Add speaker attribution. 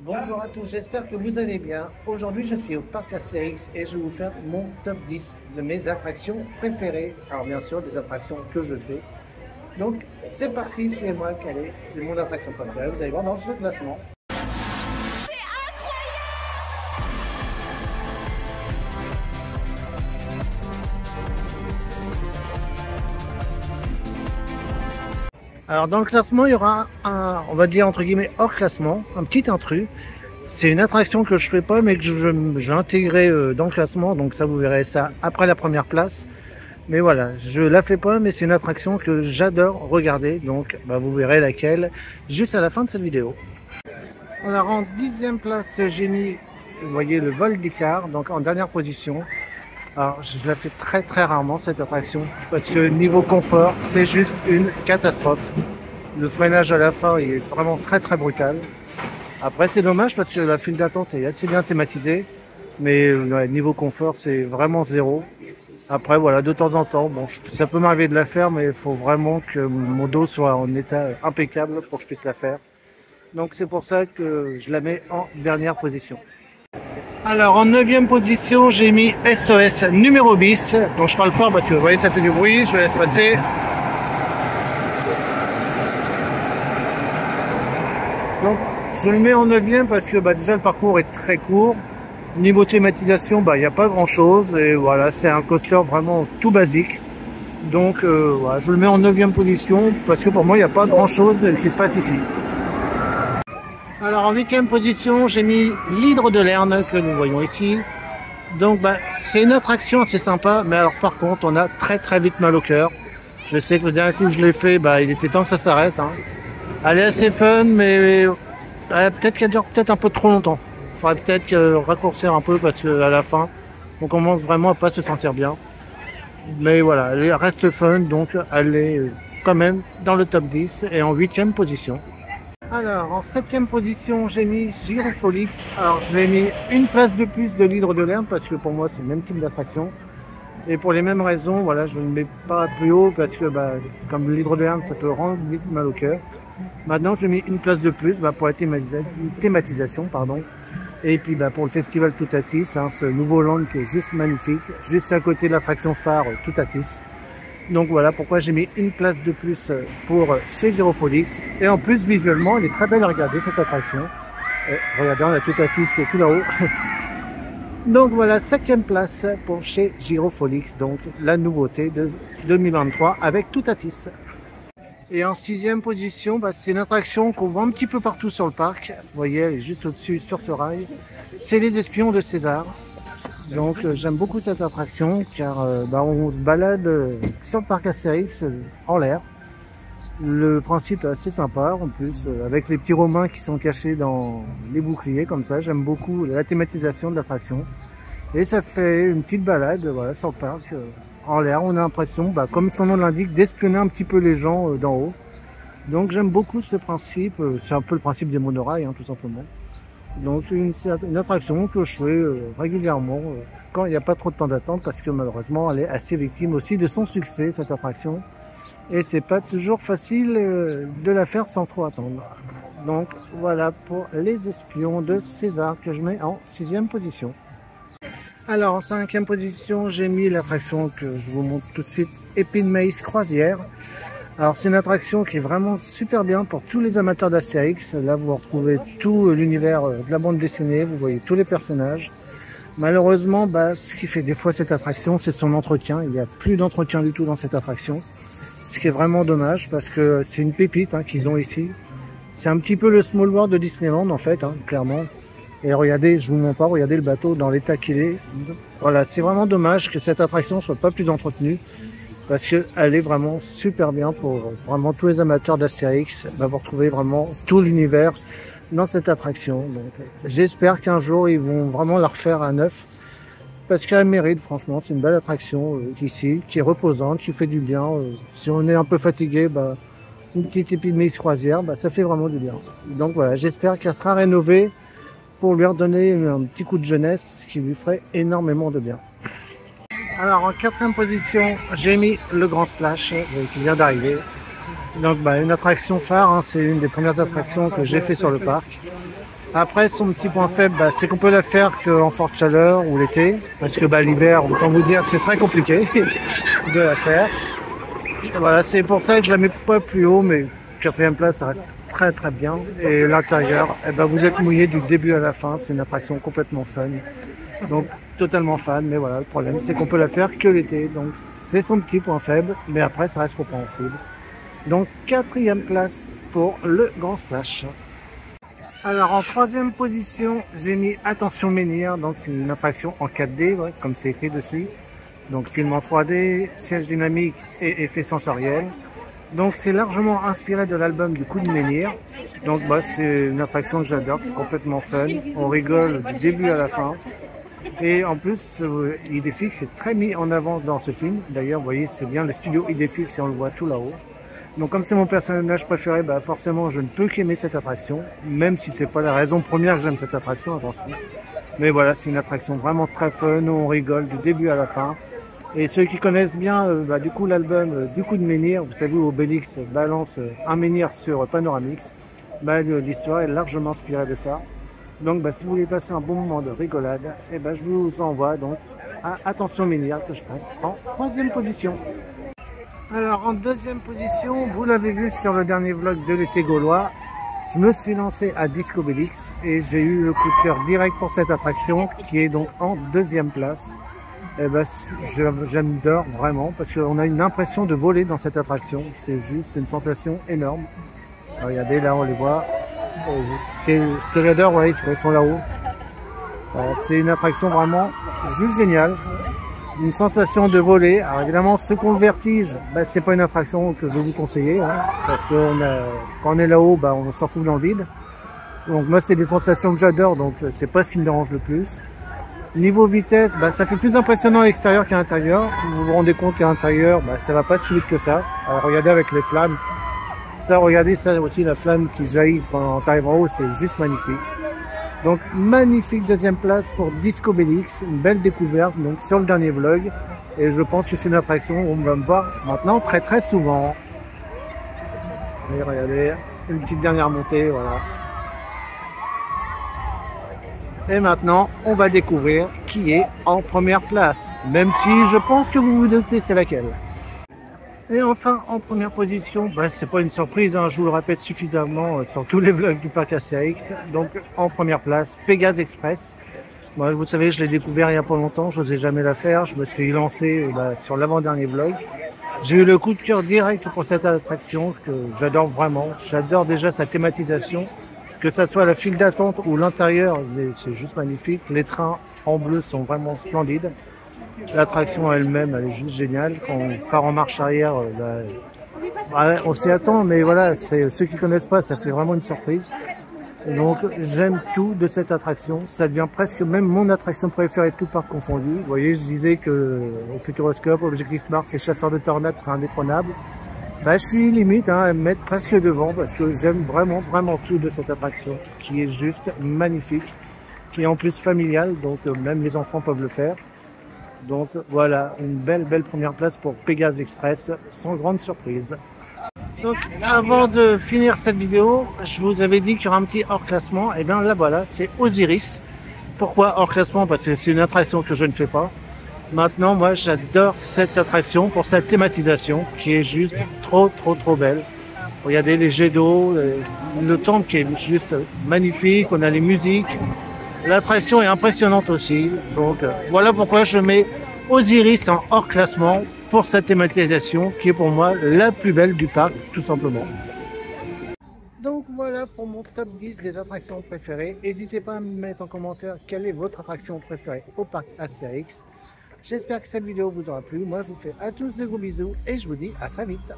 Speaker 1: Bonjour à tous, j'espère que vous allez bien. Aujourd'hui, je suis au parc Astérix et je vais vous faire mon top 10 de mes attractions préférées. Alors bien sûr, des attractions que je fais. Donc c'est parti, suivez-moi, quelle est mon attraction préférée. Vous allez voir dans ce classement. Alors dans le classement, il y aura un, on va dire entre guillemets hors classement, un petit intrus. C'est une attraction que je fais pas mais que j'ai intégré dans le classement, donc ça vous verrez ça après la première place. Mais voilà, je la fais pas mais c'est une attraction que j'adore regarder, donc vous verrez laquelle juste à la fin de cette vidéo. Alors en 10e place, j'ai mis, vous voyez, le vol d'Icare, donc en dernière position. Alors je la fais très rarement cette attraction parce que niveau confort c'est juste une catastrophe. Le freinage à la fin il est vraiment très brutal. Après c'est dommage parce que la file d'attente est assez bien thématisée, mais niveau confort c'est vraiment zéro. Après voilà, de temps en temps, bon, ça peut m'arriver de la faire, mais il faut vraiment que mon dos soit en état impeccable pour que je puisse la faire. Donc c'est pour ça que je la mets en dernière position. Alors en 9e position, j'ai mis SOS numéro bis. Donc je parle fort parce que vous voyez ça fait du bruit, je laisse passer. Donc je le mets en 9e parce que déjà le parcours est très court. Niveau thématisation, il n'y a pas grand chose. Et voilà, c'est un coaster vraiment tout basique. Donc voilà, je le mets en 9e position parce que pour moi il n'y a pas grand chose qui se passe ici. Alors en 8e position, j'ai mis l'Hydre de Lerne que nous voyons ici. Donc c'est une attraction assez sympa, mais alors par contre on a très vite mal au cœur. Je sais que le dernier coup que je l'ai fait, il était temps que ça s'arrête. Elle est assez fun, mais peut-être qu'elle dure peut-être un peu trop longtemps. Il faudrait peut-être raccourcir un peu parce qu'à la fin, on commence vraiment à pas se sentir bien. Mais voilà, elle reste fun, donc elle est quand même dans le top 10 et en 8e position. Alors, en 7e position, j'ai mis Gyrofolix. Alors, j'ai mis une place de plus de l'Hydre de Lerne parce que pour moi, c'est le même type d'attraction. Et pour les mêmes raisons, voilà, je ne mets pas plus haut parce que, comme l'Hydre de Lerne, ça peut rendre vite mal au cœur. Maintenant, j'ai mis une place de plus pour la thématisation, pardon. Et puis, pour le festival Toutatis, ce nouveau land qui est juste magnifique, juste à côté de l'attraction phare Toutatis. Donc voilà pourquoi j'ai mis une place de plus pour chez Gyrofolix. Et en plus, visuellement, elle est très belle à regarder, cette attraction. Et regardez, on a Toutatis qui est tout là-haut. Donc voilà, 7e place pour chez Gyrofolix. Donc la nouveauté de 2023 avec Toutatis. Et en 6e position, c'est une attraction qu'on voit un petit peu partout sur le parc. Vous voyez, elle est juste au-dessus sur ce rail. C'est les Espions de César. Donc j'aime beaucoup cette attraction car on se balade sur le parc Astérix en l'air. Le principe est assez sympa en plus avec les petits romains qui sont cachés dans les boucliers comme ça. J'aime beaucoup la thématisation de l'attraction et ça fait une petite balade sur le parc en l'air. On a l'impression, comme son nom l'indique, d'espionner un petit peu les gens d'en haut. Donc j'aime beaucoup ce principe. C'est un peu le principe des monorails tout simplement. Donc une attraction que je fais régulièrement quand il n'y a pas trop de temps d'attente parce que malheureusement elle est assez victime aussi de son succès cette attraction et c'est pas toujours facile de la faire sans trop attendre. Donc voilà pour les Espions de César que je mets en 6e position. Alors en 5e position j'ai mis l'attraction que je vous montre tout de suite, Épine Maïs Croisière. Alors c'est une attraction qui est vraiment super bien pour tous les amateurs d'Astérix. Là vous retrouvez tout l'univers de la bande dessinée, vous voyez tous les personnages. Malheureusement, ce qui fait des fois cette attraction, c'est son entretien. Il n'y a plus d'entretien du tout dans cette attraction. Ce qui est vraiment dommage parce que c'est une pépite qu'ils ont ici. C'est un petit peu le Small World de Disneyland en fait, clairement. Et regardez, je vous montre pas, regardez le bateau dans l'état qu'il est. Voilà, c'est vraiment dommage que cette attraction soit pas plus entretenue. Parce qu'elle est vraiment super bien pour vraiment tous les amateurs d'Astérix. Vous retrouvez vraiment tout l'univers dans cette attraction. Donc j'espère qu'un jour ils vont vraiment la refaire à neuf. Parce qu'elle mérite, franchement, c'est une belle attraction ici, qui est reposante, qui fait du bien. Si on est un peu fatigué, une petite Épine Maïs Croisière, ça fait vraiment du bien. Donc voilà, j'espère qu'elle sera rénovée pour lui redonner un petit coup de jeunesse qui lui ferait énormément de bien. Alors en 4e position, j'ai mis le Grand Splash qui vient d'arriver. Donc une attraction phare, c'est une des premières attractions que j'ai fait sur le parc. Après, son petit point faible, c'est qu'on peut la faire qu'en forte chaleur ou l'été, parce que l'hiver, autant vous dire que c'est très compliqué de la faire. Et voilà, c'est pour ça que je la mets pas plus haut, mais quatrième place, ça reste très très bien. Et l'intérieur, vous êtes mouillé du début à la fin, c'est une attraction complètement fun. Donc totalement fan, mais voilà, le problème c'est qu'on peut la faire que l'été, donc c'est son petit point faible, mais après ça reste compréhensible. Donc quatrième place pour le Grand Splash. Alors en troisième position, j'ai mis Attention Menhir, donc c'est une attraction en 4D, ouais, comme c'est écrit dessus. Donc film en 3D, siège dynamique et effets sensoriels. Donc c'est largement inspiré de l'album du Coup de Menhir. Donc c'est une attraction que j'adore, complètement fun. On rigole du début à la fin. Et en plus, Idéfix est très mis en avant dans ce film. D'ailleurs, vous voyez, c'est bien le studio Idéfix et on le voit tout là-haut. Donc comme c'est mon personnage préféré, forcément je ne peux qu'aimer cette attraction, même si c'est pas la raison première que j'aime cette attraction, attention. Mais voilà, c'est une attraction vraiment très fun, on rigole du début à la fin. Et ceux qui connaissent bien du coup l'album du Coup de Menhir, vous savez où Obélix balance un menhir sur Panoramix, l'histoire est largement inspirée de ça. Donc si vous voulez passer un bon moment de rigolade, je vous envoie donc à Attention Menhir que je passe en troisième position. Alors en deuxième position, vous l'avez vu sur le dernier vlog de l'été gaulois, je me suis lancé à Disco Bellix et j'ai eu le coup de cœur direct pour cette attraction qui est donc en deuxième place. J'adore vraiment parce qu'on a une impression de voler dans cette attraction, c'est juste une sensation énorme. Alors, regardez, là on les voit, ce que j'adore, ouais, ils sont là-haut. C'est une attraction vraiment juste géniale. Une sensation de voler. Alors évidemment, ceux qui ont le vertige, c'est pas une attraction que je vais vous conseiller, hein, parce que quand on est là-haut, on s'en trouve dans le vide. Donc moi, c'est des sensations que j'adore, donc c'est pas ce qui me dérange le plus. Niveau vitesse, ça fait plus impressionnant à l'extérieur qu'à l'intérieur. Vous vous rendez compte qu'à l'intérieur, ça va pas si vite que ça. Alors regardez avec les flammes. Ça, regardez ça aussi, la flamme qui jaillit quand on arrive en haut, c'est juste magnifique. Donc magnifique deuxième place pour Disco Bellix, une belle découverte donc sur le dernier vlog. Et je pense que c'est une attraction où on va me voir maintenant très très souvent. Et regardez, une petite dernière montée, voilà. Et maintenant, on va découvrir qui est en première place. Même si je pense que vous vous doutez c'est laquelle. Et enfin, en première position, c'est pas une surprise, hein, je vous le répète suffisamment sur tous les vlogs du parc Astérix. Donc, en première place, Pégase Express. Moi, vous savez, je l'ai découvert il y a pas longtemps, je n'osais jamais la faire. Je me suis lancé sur l'avant-dernier vlog. J'ai eu le coup de cœur direct pour cette attraction que j'adore vraiment. J'adore déjà sa thématisation, que ça soit la file d'attente ou l'intérieur, c'est juste magnifique. Les trains en bleu sont vraiment splendides. L'attraction elle-même, elle est juste géniale. Quand on part en marche arrière, on s'y attend, mais voilà, ceux qui connaissent pas, ça fait vraiment une surprise. Et donc, j'aime tout de cette attraction. Ça devient presque même mon attraction préférée, tout parc confondu. Vous voyez, je disais que au Futuroscope, Objectif Mars et Chasseur de Tornades sera indétrônable. Je suis limite à me mettre presque devant parce que j'aime vraiment, vraiment tout de cette attraction qui est juste magnifique, qui est en plus familiale, donc même les enfants peuvent le faire. Donc voilà, une belle première place pour Pégase Express, sans grande surprise. Donc avant de finir cette vidéo, je vous avais dit qu'il y aura un petit hors classement, et bien là voilà, c'est Osiris. Pourquoi hors classement? Parce que c'est une attraction que je ne fais pas. Maintenant, moi j'adore cette attraction pour sa thématisation qui est juste trop belle. Regardez les jets d'eau, le temple qui est juste magnifique, on a les musiques. L'attraction est impressionnante aussi, donc voilà pourquoi je mets Osiris en hors classement pour sa thématisation qui est pour moi la plus belle du parc, tout simplement. Donc voilà pour mon top 10 des attractions préférées. N'hésitez pas à me mettre en commentaire quelle est votre attraction préférée au parc Astérix. J'espère que cette vidéo vous aura plu. Moi je vous fais à tous de gros bisous et je vous dis à très vite.